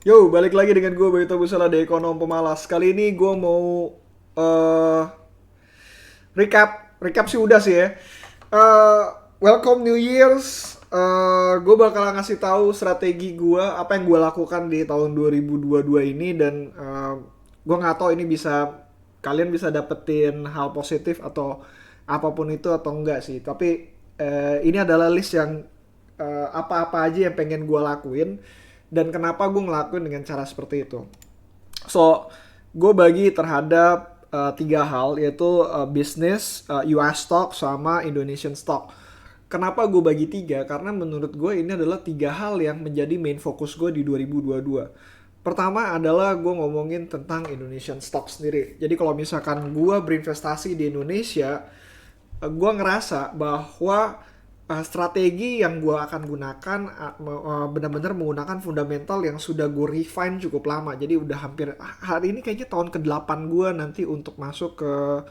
Yo, balik lagi dengan gue Bayu Busala di Ekonom Pemalas. Kali ini gue mau eh recap sih udah sih ya. Eh Welcome New Year's. Gue bakal ngasih tahu strategi gue apa yang gue lakukan di tahun 2022 ini dan gue nggak tahu ini bisa kalian bisa dapetin hal positif atau apapun itu atau enggak sih. Tapi ini adalah list yang apa-apa aja yang pengen gue lakuin dan kenapa gue ngelakuin dengan cara seperti itu. So, gue bagi terhadap tiga hal yaitu bisnis, US stock sama Indonesian stock. Kenapa gue bagi tiga? Karena menurut gue ini adalah tiga hal yang menjadi main fokus gue di 2022. Pertama adalah gue ngomongin tentang Indonesian stock sendiri. Jadi kalau misalkan gue berinvestasi di Indonesia, gue ngerasa bahwa strategi yang gue akan gunakan benar-benar menggunakan fundamental yang sudah gue refine cukup lama. Jadi udah hampir hari ini kayaknya tahun ke-8 gue nanti untuk masuk ke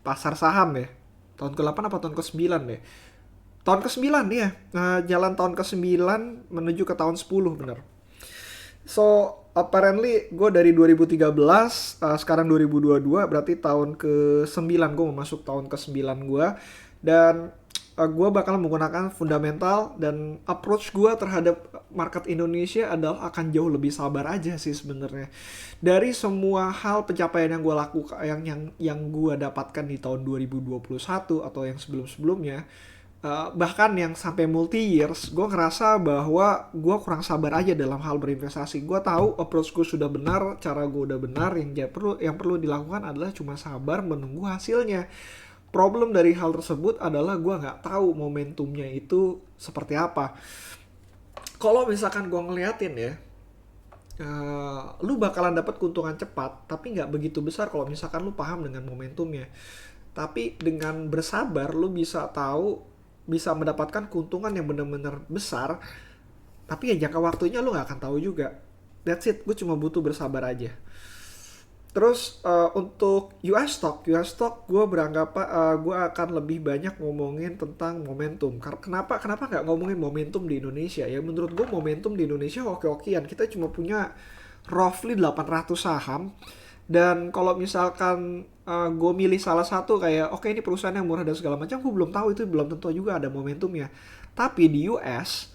pasar saham ya. Tahun ke-8 apa tahun ke-9 deh. Tahun ke-9 ya. Jalan tahun ke-9 menuju ke tahun 10 bener. So, apparently gue dari 2013, sekarang 2022, berarti tahun ke-9 gue mau masuk tahun ke-9 gue. Dan gue bakal menggunakan fundamental dan approach gue terhadap market Indonesia adalah akan jauh lebih sabar aja sih sebenarnya. Dari semua hal pencapaian yang gue lakukan, yang gue dapatkan di tahun 2021 atau yang sebelum-sebelumnya, bahkan yang sampai multi years, gue ngerasa bahwa gue kurang sabar aja dalam hal berinvestasi. Gue tahu approach gue sudah benar, cara gue udah benar, yang perlu dilakukan adalah cuma sabar menunggu hasilnya. Problem dari hal tersebut adalah gue nggak tahu momentumnya itu seperti apa. Kalau misalkan gue ngeliatin ya, lu bakalan dapat keuntungan cepat, tapi nggak begitu besar kalau misalkan lu paham dengan momentumnya. Tapi dengan bersabar, lu bisa mendapatkan keuntungan yang benar-benar besar, tapi ya jangka waktunya lu nggak akan tahu juga. That's it, gue cuma butuh bersabar aja. Terus untuk US stock gue beranggapan gue akan lebih banyak ngomongin tentang momentum. Kenapa nggak ngomongin momentum di Indonesia ya? Menurut gue momentum di Indonesia oke-okean. Kita cuma punya roughly 800 saham. Dan kalau misalkan gue milih salah satu kayak oke ini perusahaan yang murah dan segala macam, gue belum tahu itu belum tentu juga ada momentumnya. Tapi di US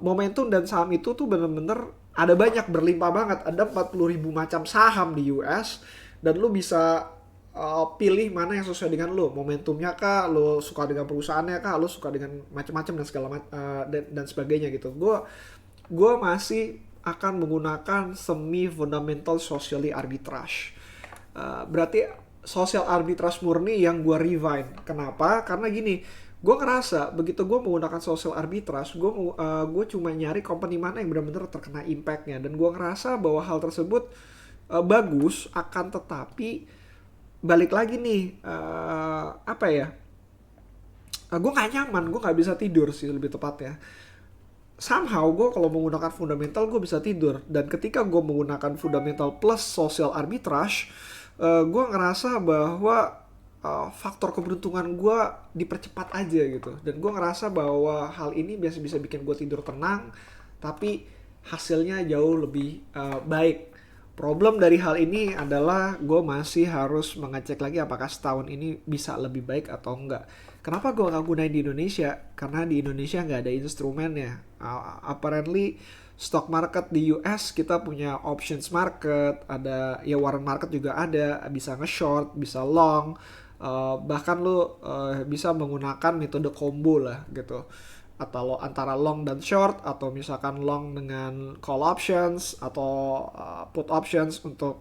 momentum dan saham itu tuh bener-bener ada banyak berlimpah banget. Ada 40.000 macam saham di US dan lu bisa pilih mana yang sesuai dengan lu. Momentumnya kah, lu suka dengan perusahaannya kah, lu suka dengan macam-macam dan segala dan sebagainya gitu. Gue masih akan menggunakan semi fundamental socially arbitrage. Berarti social arbitrage murni yang gue refine. Kenapa? Karena gini, gue ngerasa begitu gue menggunakan social arbitrage, gue cuma nyari company mana yang benar-benar terkena impactnya, dan gue ngerasa bahwa hal tersebut bagus, akan tetapi balik lagi nih apa ya? Gue nggak nyaman, gue nggak bisa tidur sih lebih tepatnya. Somehow gue kalau menggunakan fundamental gue bisa tidur, dan ketika gue menggunakan fundamental plus social arbitrage, gue ngerasa bahwa faktor keberuntungan gue dipercepat aja gitu, dan gue ngerasa bahwa hal ini biasa bisa bikin gue tidur tenang tapi hasilnya jauh lebih baik. Problem dari hal ini adalah gue masih harus mengecek lagi apakah setahun ini bisa lebih baik atau enggak. Kenapa gue nggak gunain di Indonesia? Karena di Indonesia nggak ada instrumennya. Apparently stock market di US kita punya options market, ada ya warrant market juga ada, bisa nge-short, bisa long, bahkan lu bisa menggunakan metode combo lah gitu, atau antara long dan short, atau misalkan long dengan call options atau put options untuk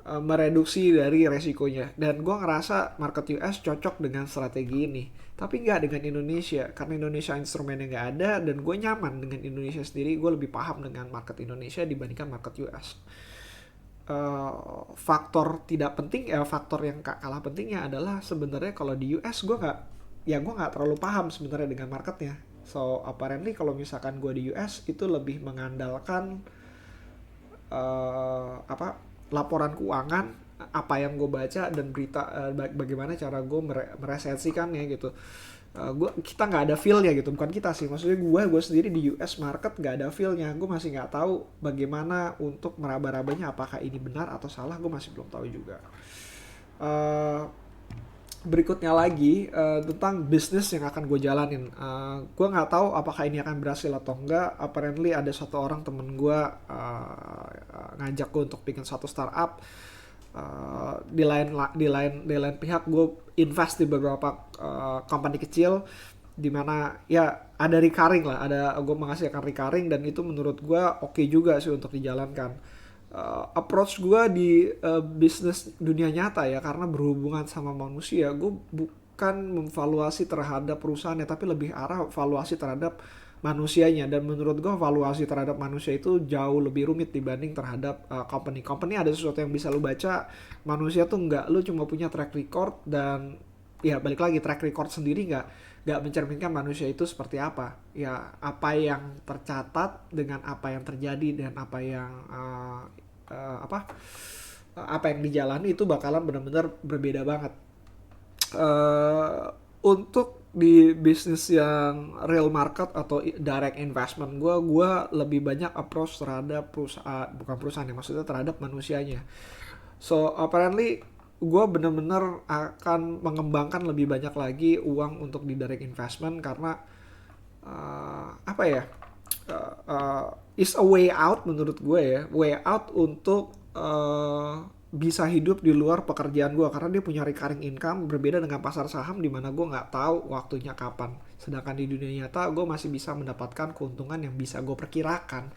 mereduksi dari resikonya. Dan gue ngerasa market US cocok dengan strategi ini, tapi nggak dengan Indonesia, karena Indonesia instrumennya nggak ada, dan gue nyaman dengan Indonesia sendiri. Gue lebih paham dengan market Indonesia dibandingkan market US. Faktor tidak penting ya, faktor yang kalah pentingnya adalah sebenarnya kalau di US gue nggak terlalu paham sebenarnya dengan marketnya. So apparently kalau misalkan gue di US itu lebih mengandalkan apa, laporan keuangan, apa yang gue baca, dan berita, bagaimana cara gue meresensikannya gitu. Kita nggak ada feel-nya gitu, bukan kita sih, maksudnya gue sendiri di US market nggak ada feel-nya, gue masih nggak tahu bagaimana untuk meraba-rabanya, apakah ini benar atau salah, gue masih belum tahu juga. Eh, Berikutnya lagi tentang bisnis yang akan gue jalanin. Gue nggak tahu apakah ini akan berhasil atau enggak. Apparently ada satu orang temen gue ngajak gue untuk bikin satu startup. Di lain pihak gue invest di beberapa company kecil, dimana ya ada recurring lah, ada gue menghasilkan recurring, dan itu menurut gue oke juga sih untuk dijalankan. Approach gue di bisnis dunia nyata ya, karena berhubungan sama manusia, gue bukan memvaluasi terhadap perusahaannya, tapi lebih arah valuasi terhadap manusianya. Dan menurut gue valuasi terhadap manusia itu jauh lebih rumit dibanding terhadap company ada sesuatu yang bisa lu baca, manusia tuh nggak, lu cuma punya track record, dan ya balik lagi, track record sendiri nggak mencerminkan manusia itu seperti apa. Ya apa yang tercatat dengan apa yang terjadi dan apa yang apa yang dijalani itu bakalan benar-benar berbeda banget. eh untuk di bisnis yang real market atau direct investment, gue lebih banyak approach terhadap perusahaan, bukan perusahaan ya, maksudnya terhadap manusianya. So apparently gue bener-bener akan mengembangkan lebih banyak lagi uang untuk di direct investment, karena apa ya, is a way out menurut gue ya, way out untuk bisa hidup di luar pekerjaan gue, karena dia punya recurring income, berbeda dengan pasar saham di mana gue nggak tahu waktunya kapan. Sedangkan di dunia nyata gue masih bisa mendapatkan keuntungan yang bisa gue perkirakan.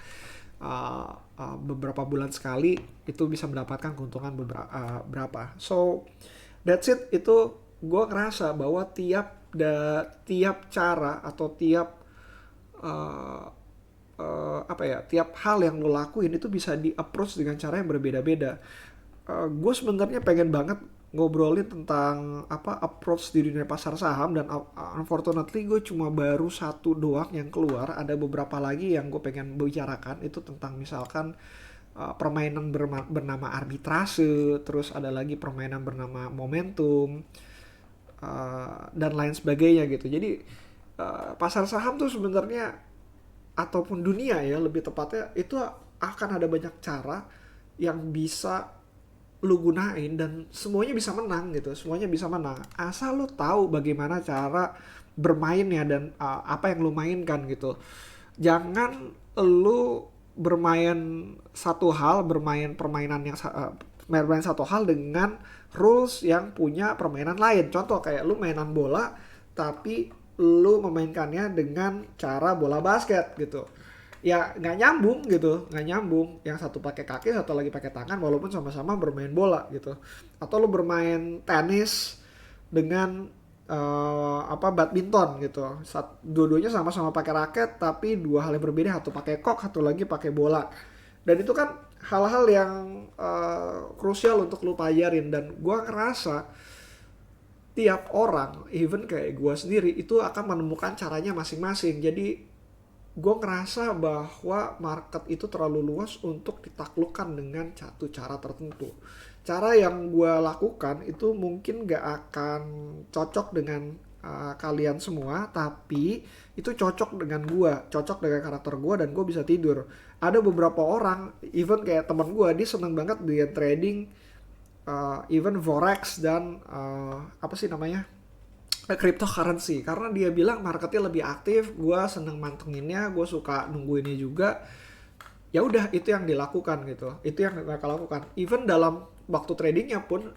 Beberapa bulan sekali itu bisa mendapatkan keuntungan berapa. So that's it. Itu gue ngerasa bahwa tiap cara atau uh, tiap hal yang lo lakuin itu bisa di approach dengan cara yang berbeda-beda. Gue sebenarnya pengen banget ngobrolin tentang approach di dunia pasar saham, dan unfortunately gue cuma baru satu doang yang keluar. Ada beberapa lagi yang gue pengen bicarakan, itu tentang misalkan permainan bernama arbitrase, terus ada lagi permainan bernama momentum, dan lain sebagainya gitu. Jadi pasar saham tuh sebenarnya, ataupun dunia ya lebih tepatnya, itu akan ada banyak cara yang bisa lu gunain, dan semuanya bisa menang gitu, semuanya bisa menang asal lu tahu bagaimana cara bermainnya dan apa yang lu mainkan gitu. Jangan lu bermain satu hal dengan rules yang punya permainan lain. Contoh kayak lu mainan bola tapi lu memainkannya dengan cara bola basket gitu, ya nggak nyambung gitu, nggak nyambung. Yang satu pakai kaki, satu lagi pakai tangan, walaupun sama-sama bermain bola gitu. Atau lu bermain tenis dengan badminton gitu, dua-duanya sama-sama pakai raket tapi dua hal yang berbeda, satu pakai kok, satu lagi pakai bola. Dan itu kan hal-hal yang krusial untuk lu pelajarin, dan gua ngerasa tiap orang, even kayak gue sendiri, itu akan menemukan caranya masing-masing. Jadi gue ngerasa bahwa market itu terlalu luas untuk ditaklukkan dengan satu cara tertentu. Cara yang gue lakukan itu mungkin gak akan cocok dengan kalian semua, tapi itu cocok dengan gue, cocok dengan karakter gue, dan gue bisa tidur. Ada beberapa orang, even kayak teman gue, dia seneng banget dengan trading, even forex dan cryptocurrency, karena dia bilang marketnya lebih aktif. Gue seneng mantenginnya, gue suka nungguinnya juga. Ya udah, itu yang dilakukan gitu, itu yang mereka lakukan. Even dalam waktu tradingnya pun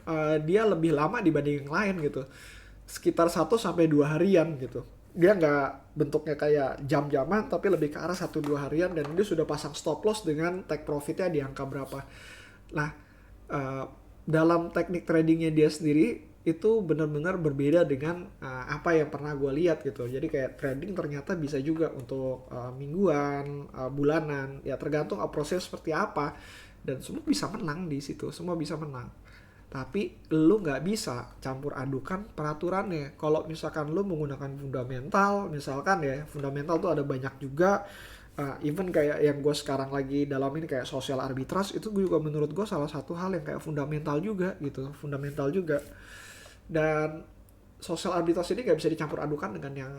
dia lebih lama dibanding yang lain gitu, sekitar 1 sampai 2 harian gitu. Dia nggak bentuknya kayak jam-jaman, tapi lebih ke arah 1-2 harian, dan dia sudah pasang stop loss dengan take profitnya di angka berapa. Nah, dalam teknik tradingnya dia sendiri itu benar-benar berbeda dengan apa yang pernah gue lihat gitu. Jadi kayak trading ternyata bisa juga untuk mingguan, bulanan, ya tergantung approach-nya seperti apa, dan semua bisa menang di situ, semua bisa menang. Tapi lu nggak bisa campur adukan peraturannya. Kalau misalkan lu menggunakan fundamental, misalkan ya, fundamental tuh ada banyak juga. Even kayak yang gue sekarang lagi dalam ini kayak social arbitrage, itu juga menurut gue salah satu hal yang kayak fundamental juga gitu, fundamental juga. Dan Social arbitrage ini nggak bisa dicampur adukan dengan yang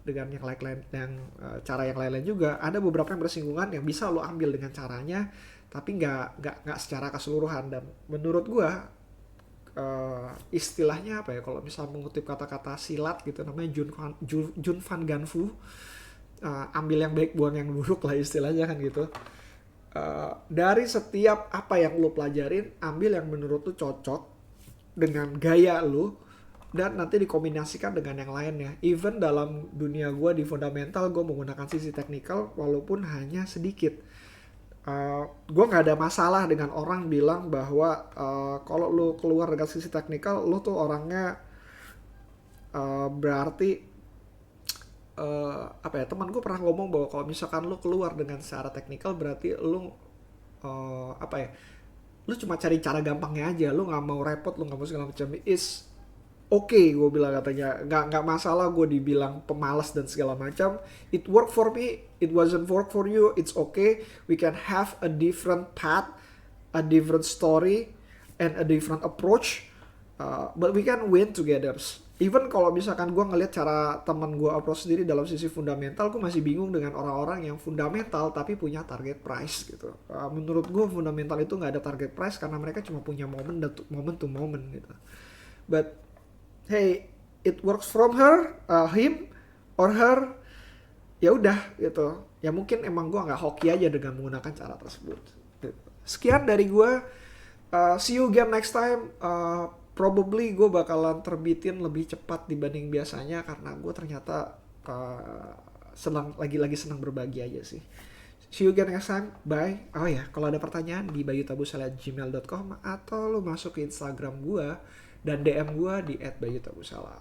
yang lain-lain, yang cara yang lain-lain juga. Ada beberapa yang bersinggungan yang bisa lo ambil dengan caranya, tapi nggak secara keseluruhan. Dan menurut gua istilahnya apa ya, kalau misal mengutip kata-kata silat gitu, namanya Jun Van Ganfu, ambil yang baik buang yang buruk lah istilahnya kan gitu. Dari setiap apa yang lo pelajarin, ambil yang menurut lo cocok dengan gaya lo, dan nanti dikombinasikan dengan yang lainnya. Even dalam dunia gue di fundamental, gue menggunakan sisi teknikal walaupun hanya sedikit. Gue nggak ada masalah dengan orang bilang bahwa kalau lo keluar dengan sisi teknikal, lo tuh orangnya berarti apa ya, teman gue pernah ngomong bahwa kalau misalkan lo keluar dengan secara teknikal berarti lo apa ya, lo cuma cari cara gampangnya aja, lo nggak mau repot, lo nggak mau segala macam. Oke, gue bilang, katanya nggak masalah gue dibilang pemalas dan segala macam. It work for me, it wasn't work for you, it's okay. We can have a different path, a different story, and a different approach, but we can win together. Even kalau misalkan gue ngelihat cara teman gue approach sendiri dalam sisi fundamental, gue masih bingung dengan orang-orang yang fundamental tapi punya target price gitu. Menurut gue fundamental itu nggak ada target price karena mereka cuma punya moment to moment gitu. But hey, it works from him or her, ya udah gitu. Ya mungkin emang gue nggak hoki aja dengan menggunakan cara tersebut. Sekian dari gue. See you again next time. Probably gue bakalan terbitin lebih cepat dibanding biasanya karena gue ternyata lagi senang berbagi aja sih. See you again next time. Bye. Oh ya, kalau ada pertanyaan di bayutabusala@gmail.com atau lo masuk ke Instagram gue dan DM gue di @bayutabusala.